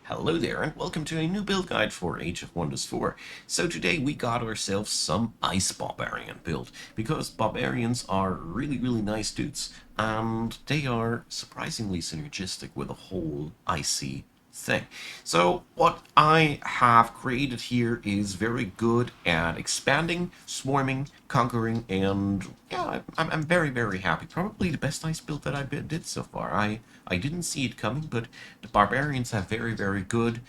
Hello there, and welcome to a new build guide for Age of Wonders 4. So today we got ourselves some Ice Barbarian build, because Barbarians are really nice dudes, and they are surprisingly synergistic with the whole icy thing. So what I have created here is very good at expanding, swarming, conquering, and yeah, I'm very happy. Probably the best ice build that I did so far. I didn't see it coming, but the barbarians have very good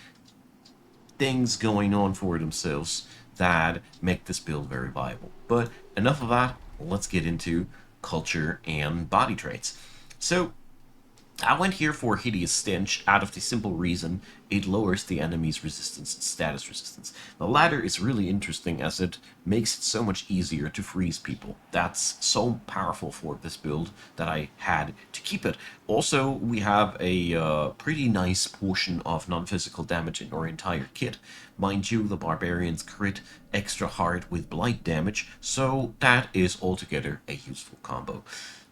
things going on for themselves that make this build very viable. But enough of that, let's get into culture and body traits. So I went here for Hideous Stench out of the simple reason it lowers the enemy's resistance and status resistance. The latter is really interesting as it makes it so much easier to freeze people. That's so powerful for this build that I had to keep it. Also, we have a pretty nice portion of non-physical damage in our entire kit. Mind you, the barbarians crit extra hard with blight damage, so that is altogether a useful combo.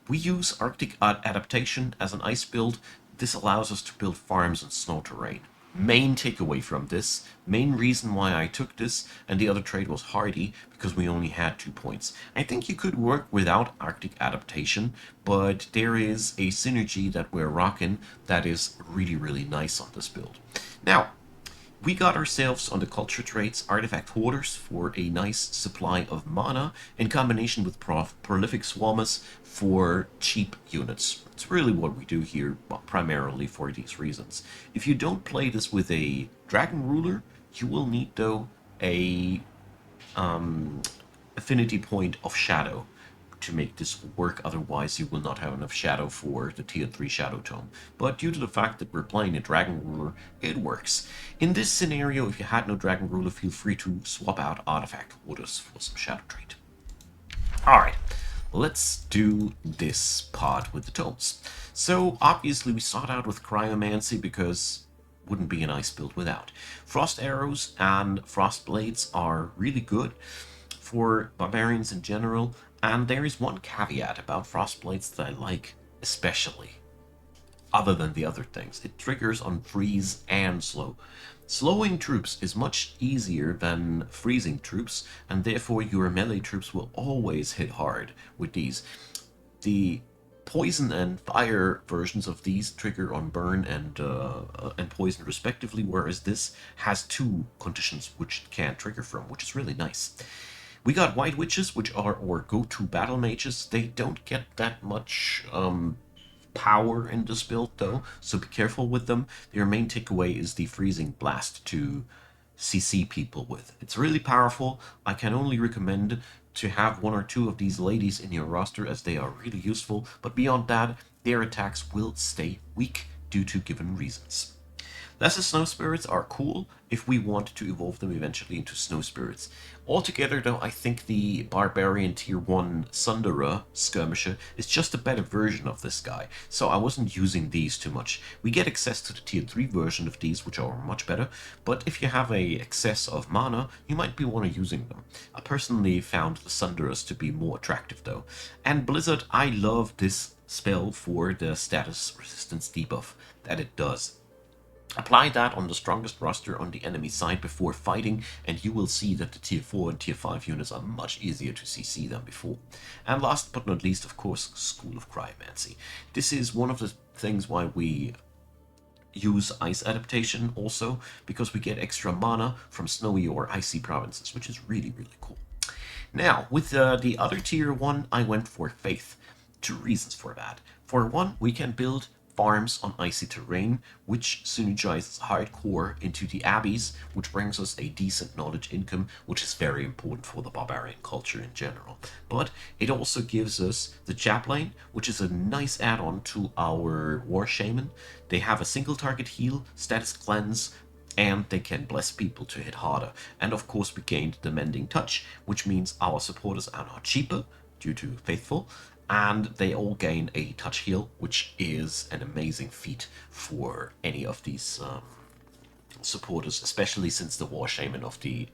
We use Arctic adaptation as an ice build. This allows us to build farms on snow terrain. Main takeaway from this, main reason why I took this, and the other trait was hardy, because we only had 2 points. I think you could work without Arctic adaptation, but there is a synergy that we're rocking that is really nice on this build. Now, we got ourselves on the culture traits artifact hoarders for a nice supply of mana in combination with prolific swarmers for cheap units. It's really what we do here, primarily for these reasons. If you don't play this with a dragon ruler, you will need though a affinity point of shadow to make this work, otherwise you will not have enough shadow for the tier 3 shadow tome. But due to the fact that we're playing a dragon ruler, it works. In this scenario, if you had no dragon ruler, feel free to swap out artifact hoarders for some shadow trait. Alright, let's do this part with the tomes. So obviously we start out with cryomancy because wouldn't be an ice build without. Frost arrows and frost blades are really good for barbarians in general, and there is one caveat about frost blades that I like especially, other than the other things. It triggers on freeze and slow. Slowing troops is much easier than freezing troops, and therefore your melee troops will always hit hard with these. The poison and fire versions of these trigger on burn and poison respectively, whereas this has 2 conditions which it can trigger from, which is really nice. We got White Witches, which are our go-to battle mages. They don't get that much power in this build, though, so be careful with them. Their main takeaway is the Freezing Blast to CC people with. It's really powerful. I can only recommend to have 1 or 2 of these ladies in your roster, as they are really useful, but beyond that, their attacks will stay weak due to given reasons. Lesser Snow Spirits are cool if we want to evolve them eventually into Snow Spirits. Altogether, though, I think the Barbarian Tier 1 Sundera Skirmisher is just a better version of this guy, so I wasn't using these too much. We get access to the Tier 3 version of these, which are much better, but if you have a excess of mana, you might be want to using them. I personally found the Sunderas to be more attractive, though. And Blizzard, I love this spell for the status resistance debuff that it does. Apply that on the strongest roster on the enemy side before fighting, and you will see that the tier 4 and tier 5 units are much easier to CC than before. And last but not least, of course, School of Cryomancy. This is one of the things why we use ice adaptation also, because we get extra mana from snowy or icy provinces, which is really cool. Now, with the other tier 1, I went for Faith. 2 reasons for that. For one, we can build farms on icy terrain, which synergizes hardcore into the abbeys, which brings us a decent knowledge income, which is very important for the barbarian culture in general. But it also gives us the Chaplain, which is a nice add-on to our War Shaman. They have a single target heal, status cleanse, and they can bless people to hit harder. And of course we gained the Mending Touch, which means our supporters are now cheaper due to Faithful, and they all gain a touch heal, which is an amazing feat for any of these supporters, especially since the War Shaman of the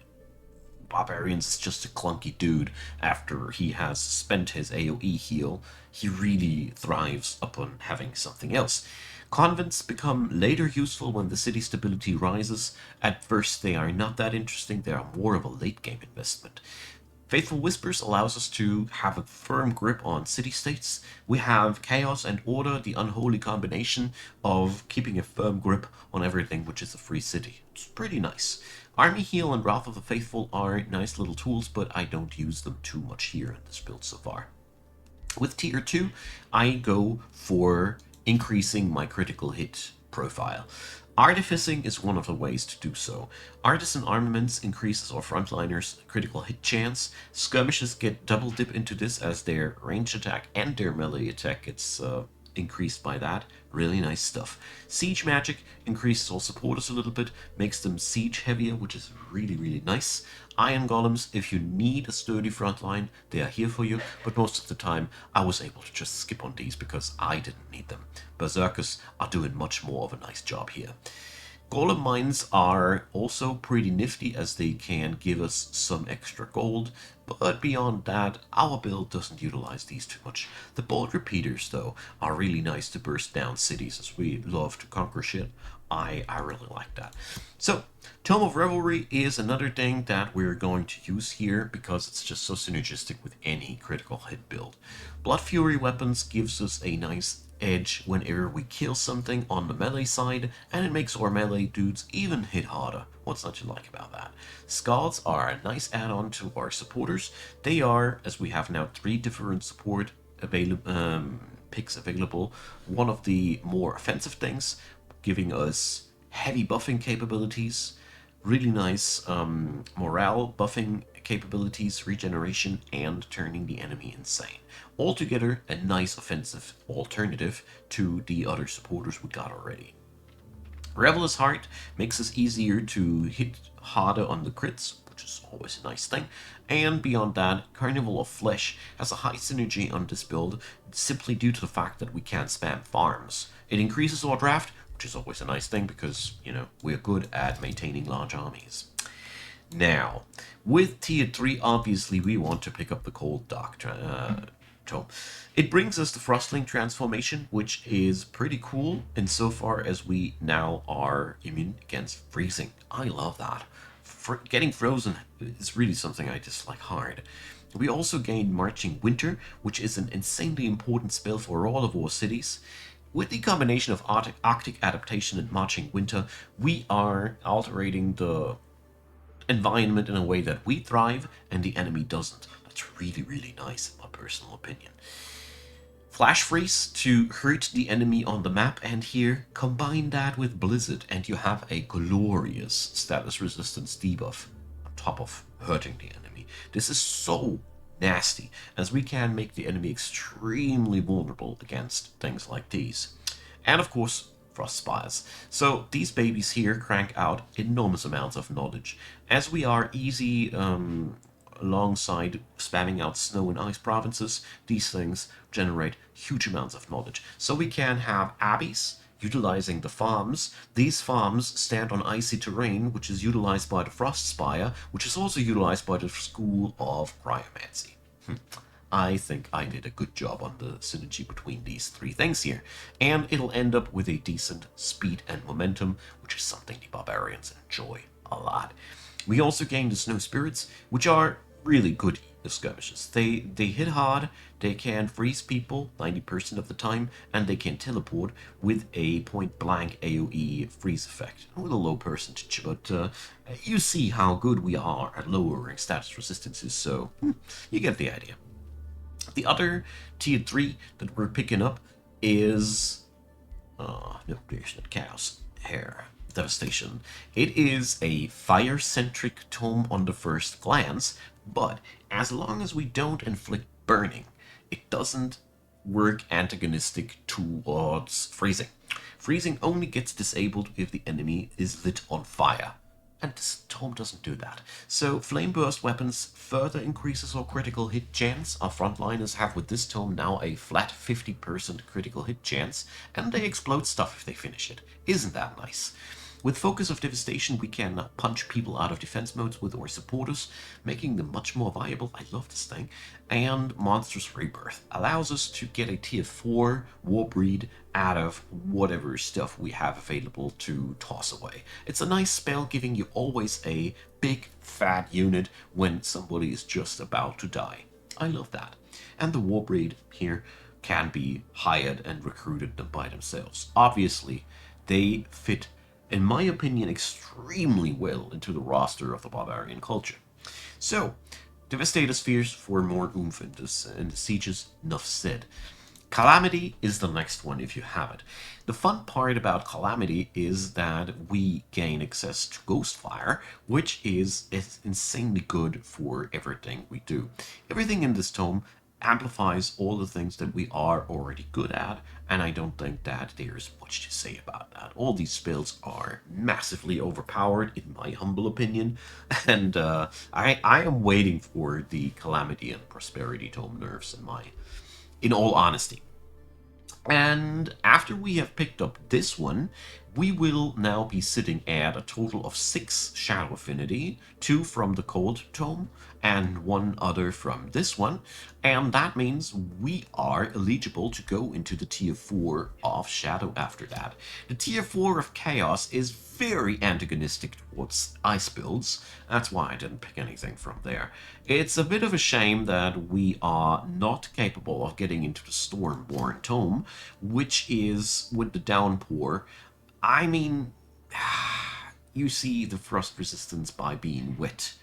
Barbarians is just a clunky dude. After he has spent his AoE heal, he really thrives upon having something else. Convents become later useful when the city stability rises. At first, they are not that interesting, they are more of a late game investment. Faithful Whispers allows us to have a firm grip on city-states. We have Chaos and Order, the unholy combination of keeping a firm grip on everything which is a free city. It's pretty nice. Army Heal and Wrath of the Faithful are nice little tools, but I don't use them too much here in this build so far. With tier 2, I go for increasing my critical hit profile. Artificing is one of the ways to do so. Artisan Armaments increases our frontliners' critical hit chance. Skirmishes get double dip into this as their range attack and their melee attack gets increased by that. Really nice stuff. Siege Magic increases all supporters a little bit, makes them siege heavier, which is really, really nice. Iron Golems, if you need a sturdy front line, they are here for you, but most of the time I was able to just skip on these because I didn't need them. Berserkers are doing much more of a nice job here. Golem mines are also pretty nifty as they can give us some extra gold, but beyond that, our build doesn't utilize these too much. The bolt repeaters, though, are really nice to burst down cities as we love to conquer shit. I really like that. So, Tome of Revelry is another thing that we're going to use here because it's just so synergistic with any critical hit build. Blood Fury weapons gives us a nice edge whenever we kill something on the melee side, and it makes our melee dudes even hit harder. What's not to like about that? Scalds are a nice add-on to our supporters. They are, as we have now 3 different support picks available, one of the more offensive things, giving us heavy buffing capabilities, really nice morale buffing capabilities, regeneration, and turning the enemy insane. Altogether, a nice offensive alternative to the other supporters we got already. Reveler's Heart makes us easier to hit harder on the crits, which is always a nice thing. And beyond that, Carnival of Flesh has a high synergy on this build simply due to the fact that we can't spam farms. It increases our draft, which is always a nice thing because, you know, we're good at maintaining large armies. Now, with tier 3, obviously we want to pick up the Cold Dark tome. It brings us the Frostling transformation, which is pretty cool insofar as we now are immune against freezing. I love that. Getting frozen is really something I dislike hard. We also gain Marching Winter, which is an insanely important spell for all of our cities. With the combination of Arctic Adaptation and Marching Winter, we are altering the environment in a way that we thrive and the enemy doesn't. That's really, really nice in my personal opinion. Flash Freeze to hurt the enemy on the map, and here combine that with Blizzard and you have a glorious status resistance debuff on top of hurting the enemy. This is so nasty as we can make the enemy extremely vulnerable against things like these. And of course, Frost Spires. So these babies here crank out enormous amounts of knowledge. As we are easy alongside spamming out snow and ice provinces, these things generate huge amounts of knowledge. So we can have abbeys utilizing the farms. These farms stand on icy terrain, which is utilized by the Frost Spire, which is also utilized by the School of Cryomancy. I think I did a good job on the synergy between these 3 things here, and it'll end up with a decent speed and momentum, which is something the Barbarians enjoy a lot. We also gain the Snow Spirits, which are really good skirmishes. They hit hard, they can freeze people 90% of the time, and they can teleport with a point-blank AoE freeze effect, with a low percentage, but you see how good we are at lowering status resistances, so you get the idea. The other tier 3 that we're picking up is Nucleation Chaos Hair Devastation. It is a fire-centric tome on the first glance, but as long as we don't inflict burning, it doesn't work antagonistic towards freezing. Freezing only gets disabled if the enemy is lit on fire, and this tome doesn't do that. So Flame Burst weapons further increases our critical hit chance. Our frontliners have with this tome now a flat 50% critical hit chance, and they explode stuff if they finish it. Isn't that nice? With Focus of Devastation, we can punch people out of defense modes with our supporters, making them much more viable. I love this thing. And Monstrous Rebirth allows us to get a tier 4 war breed out of whatever stuff we have available to toss away. It's a nice spell, giving you always a big fat unit when somebody is just about to die. I love that. And the war breed here can be hired and recruited them by themselves. Obviously, they fit, in my opinion, extremely well into the roster of the Barbarian Culture. So, Devastator Spheres for more oomph in the sieges, enough said. Calamity is the next one if you have it. The fun part about Calamity is that we gain access to Ghostfire, which is insanely good for everything we do. Everything in this tome amplifies all the things that we are already good at, and I don't think that there's much to say about that. All these spells are massively overpowered, in my humble opinion, and I am waiting for the Calamity and Prosperity tome nerfs in all honesty. And after we have picked up this one, we will now be sitting at a total of 6 Shadow Affinity, 2 from the Cold Tome, and 1 other from this one. And that means we are eligible to go into the Tier 4 of Shadow after that. The Tier 4 of Chaos is very antagonistic towards ice builds. That's why I didn't pick anything from there. It's a bit of a shame that we are not capable of getting into the Stormborn Tome, which is with the Downpour. I mean, you see the frost resistance by being wet.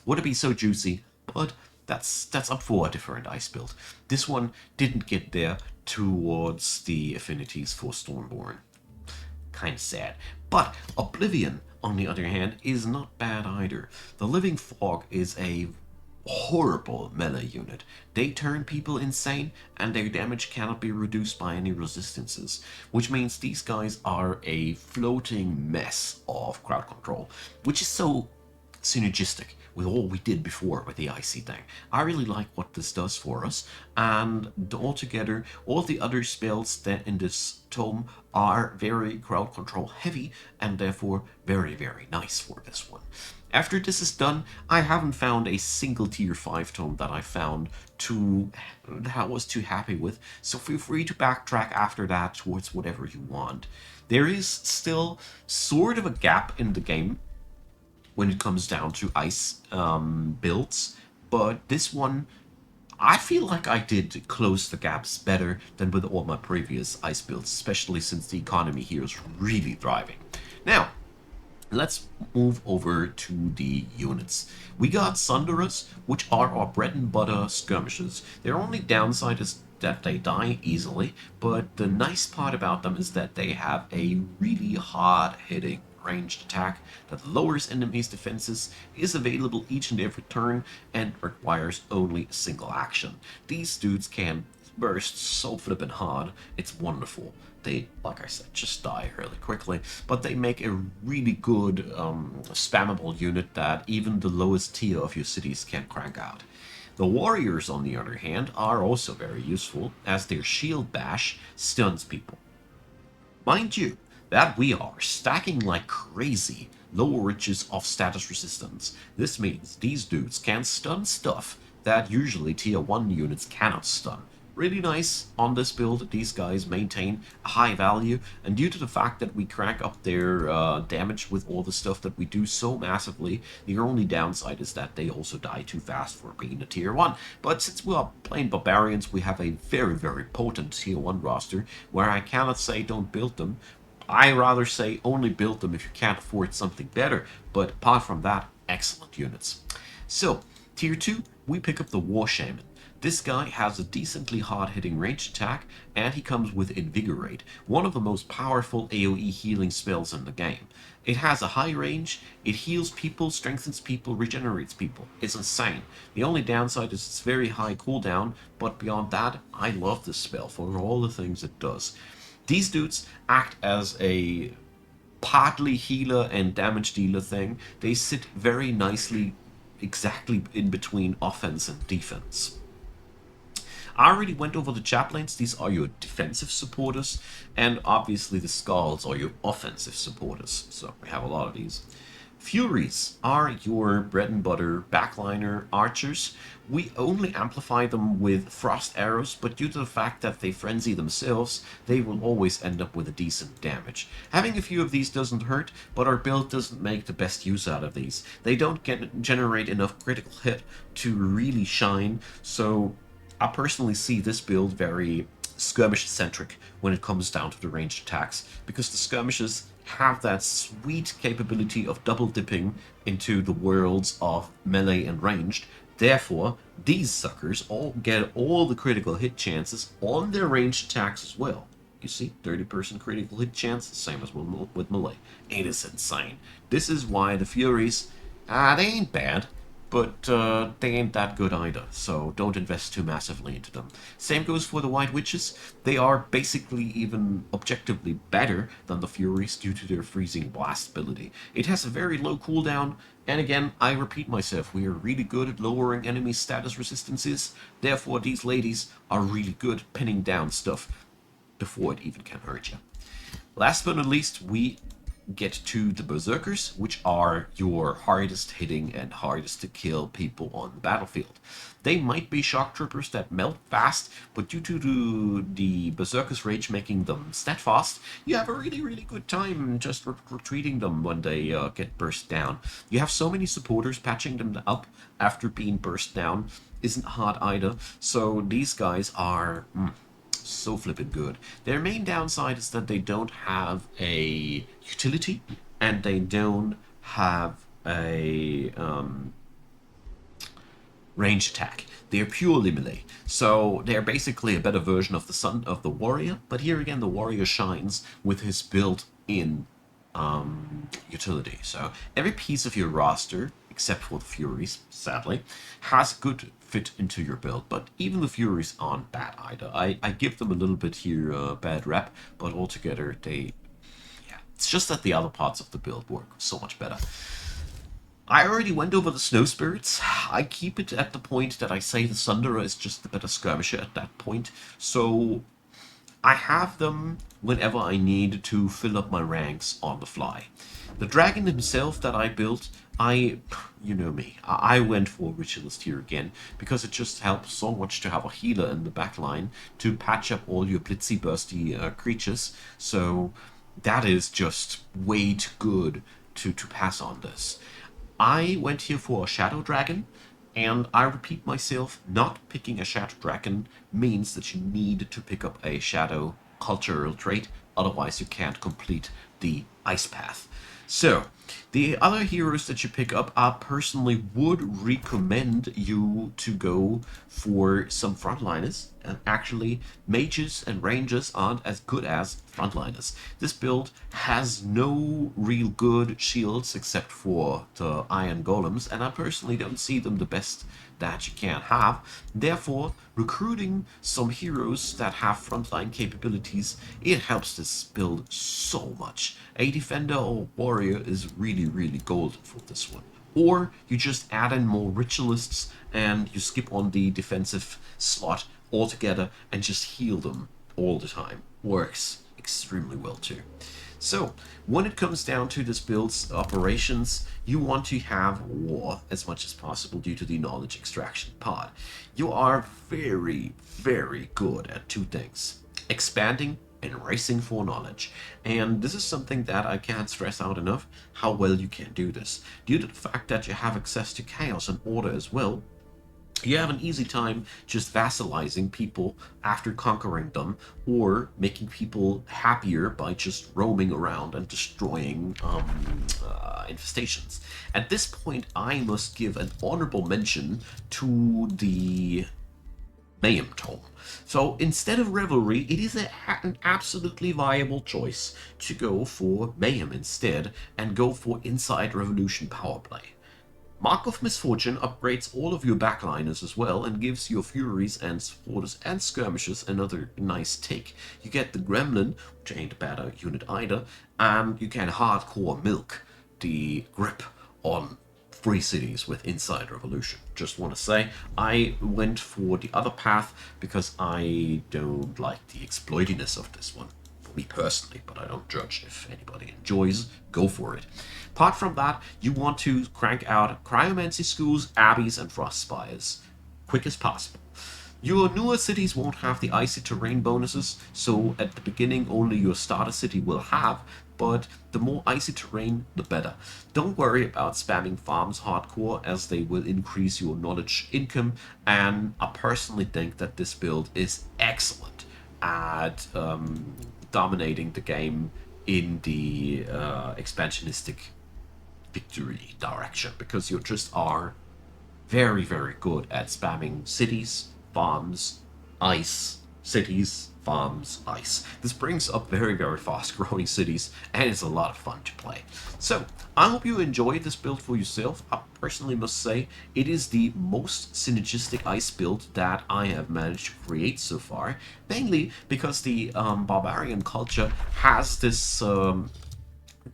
Would it be so juicy? But that's up for a different ice build. This one didn't get there towards the affinities for Stormborn. Kind of sad. But Oblivion, on the other hand, is not bad either. The Living Fog is a horrible melee unit. They turn people insane, and their damage cannot be reduced by any resistances, which means these guys are a floating mess of crowd control, which is so synergistic with all we did before with the icy thing. I really like what this does for us, and altogether, all the other spells that in this tome are very crowd control heavy, and therefore very, very nice for this one. After this is done, I haven't found a single tier 5 tome that I was too happy with, so feel free to backtrack after that towards whatever you want. There is still sort of a gap in the game when it comes down to ice builds, but this one, I feel like I did close the gaps better than with all my previous ice builds, especially since the economy here is really thriving. Now, let's move over to the units. We got Sunderers, which are our bread and butter skirmishers. Their only downside is that they die easily, but the nice part about them is that they have a really hard-hitting ranged attack that lowers enemies' defenses, is available each and every turn, and requires only a single action. These dudes can burst so flippin' hard, it's wonderful. They, like I said, just die really quickly, but they make a really good spammable unit that even the lowest tier of your cities can crank out. The warriors, on the other hand, are also very useful, as their shield bash stuns people. Mind you, that we are stacking like crazy lower riches of status resistance. This means these dudes can stun stuff that usually tier 1 units cannot stun. Really nice on this build. These guys maintain a high value, and due to the fact that we crank up their damage with all the stuff that we do so massively, the only downside is that they also die too fast for being a tier 1. But since we are playing barbarians, we have a very, very potent tier 1 roster, where I cannot say don't build them. I rather say only build them if you can't afford something better, but apart from that, excellent units. So, tier 2, we pick up the War Shaman. This guy has a decently hard-hitting ranged attack, and he comes with Invigorate, one of the most powerful AoE healing spells in the game. It has a high range, it heals people, strengthens people, regenerates people. It's insane. The only downside is its very high cooldown, but beyond that, I love this spell for all the things it does. These dudes act as a partly healer and damage dealer thing. They sit very nicely exactly in between offense and defense. I already went over the chaplains. These are your defensive supporters, and obviously the skulls are your offensive supporters. So we have a lot of these. Furies are your bread and butter backliner archers. We only amplify them with frost arrows, but due to the fact that they frenzy themselves, they will always end up with a decent damage. Having a few of these doesn't hurt, but our build doesn't make the best use out of these. They don't generate enough critical hit to really shine, so I personally see this build very skirmish-centric when it comes down to the ranged attacks, because the skirmishes have that sweet capability of double dipping into the worlds of melee and ranged. Therefore, these suckers all get all the critical hit chances on their ranged attacks as well. You see, 30% critical hit chance, same as with melee. It is insane. This is why the Furies, they ain't bad, but they ain't that good either, so don't invest too massively into them. Same goes for the White Witches. They are basically even objectively better than the Furies due to their freezing blast ability. It has a very low cooldown, and again, I repeat myself, we are really good at lowering enemy status resistances, therefore these ladies are really good at pinning down stuff before it even can hurt you. Last but not least, we get to the Berserkers, which are your hardest hitting and hardest to kill people on the battlefield. They might be shock troopers that melt fast, but due to the Berserkers' rage making them steadfast, you have a really good time just retreating them when they get burst down. You have so many supporters patching them up after being burst down isn't hard either, so these guys are so flippin' good. Their main downside is that they don't have a utility, and they don't have a range attack. They're purely melee, so they're basically a better version of the warrior. But here again, the warrior shines with his built-in utility. So every piece of your roster, except for the Furies, sadly, has a good fit into your build. But even the Furies aren't bad either. I give them a little bit here bad rep, but altogether yeah, it's just that the other parts of the build work so much better. I already went over the Snow Spirits. I keep it at the point that I say the Sunderer is just the better skirmisher at that point. So I have them whenever I need to fill up my ranks on the fly. The dragon himself that I built, you know me, I went for Ritualist here again, because it just helps so much to have a healer in the back line to patch up all your blitzy bursty creatures, so that is just way too good to pass on this. I went here for a Shadow Dragon, and I repeat myself, not picking a Shadow Dragon means that you need to pick up a Shadow cultural trait, otherwise you can't complete the Ice Path. So, the other heroes that you pick up, I personally would recommend you to go for some frontliners. And actually, mages and rangers aren't as good as frontliners. This build has no real good shields except for the iron golems, and I personally don't see them the best that you can have. Therefore, recruiting some heroes that have frontline capabilities, it helps this build so much. A defender or warrior is really golden for this one. Or you just add in more ritualists and you skip on the defensive slot altogether and just heal them all the time. Works extremely well too. So, when it comes down to this build's operations, you want to have war as much as possible due to the knowledge extraction part. You are very good at two things: expanding and racing for knowledge. And this is something that I can't stress out enough, how well you can do this. Due to the fact that you have access to chaos and order as well, you have an easy time just vassalizing people after conquering them, or making people happier by just roaming around and destroying infestations. At this point, I must give an honorable mention to the Mayhem Tome. So instead of Revelry, it is an absolutely viable choice to go for Mayhem instead, and go for Inside Revolution Powerplay. Mark of Misfortune upgrades all of your backliners as well, and gives your Furies and Supporters and Skirmishers another nice tick. You get the Gremlin, which ain't a bad unit either, and you can hardcore milk the grip on free cities with Inside Revolution. Just want to say, I went for the other path because I don't like the exploitiness of this one. For me personally, but I don't judge. If anybody enjoys, go for it. Apart from that, you want to crank out cryomancy schools, abbeys, and frost spires quick as possible. Your newer cities won't have the icy terrain bonuses, so at the beginning only your starter city will have, but the more icy terrain, the better. Don't worry about spamming farms hardcore, as they will increase your knowledge income, and I personally think that this build is excellent at dominating the game in the expansionistic victory direction, because you just are very, very good at spamming cities, farms, ice, cities, farms, ice. This brings up very, very fast growing cities, and it's a lot of fun to play. So, I hope you enjoyed this build for yourself. I personally must say, it is the most synergistic ice build that I have managed to create so far, mainly because the Barbarian culture has this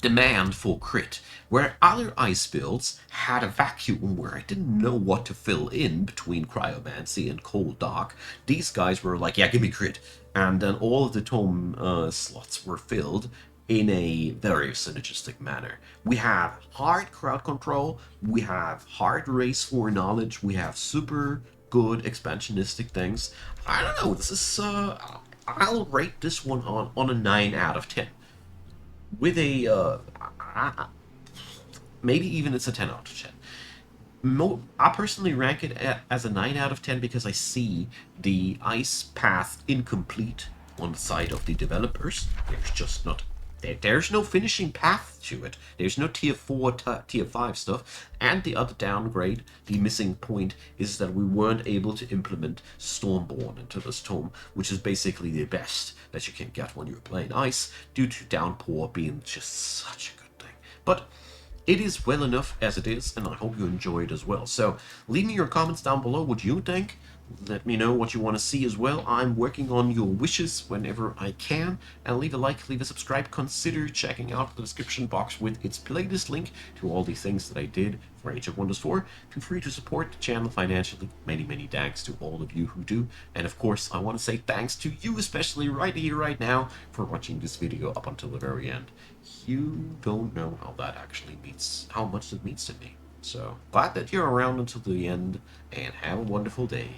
demand for crit, where other ice builds had a vacuum where I didn't know what to fill in between cryomancy and cold dark. These guys were like, yeah, give me crit, and then all of the tome slots were filled in a very synergistic manner. We have hard crowd control, we have hard race for knowledge, we have super good expansionistic things. I don't know, this is I'll rate this one on a 9 out of 10 with a maybe even it's a 10 out of 10. I personally rank it as a 9 out of 10 because I see the ice path incomplete on the side of the developers. There's just not there's no finishing path to it. There's no tier 4, tier 5 stuff. And the other downgrade, the missing point, is that we weren't able to implement Stormborn into this tome, which is basically the best that you can get when you're playing ice, due to Downpour being just such a good thing. But it is well enough as it is, and I hope you enjoy it as well. So leave me your comments down below what you think. Let me know what you want to see as well. I'm working on your wishes whenever I can. And leave a like, leave a subscribe. Consider checking out the description box with its playlist link to all the things that I did for Age of Wonders 4. Feel free to support the channel financially. Many, many thanks to all of you who do. And of course, I want to say thanks to you, especially right here, right now, for watching this video up until the very end. You don't know how that actually means, how much it means to me. So, glad that you're around until the end, and have a wonderful day.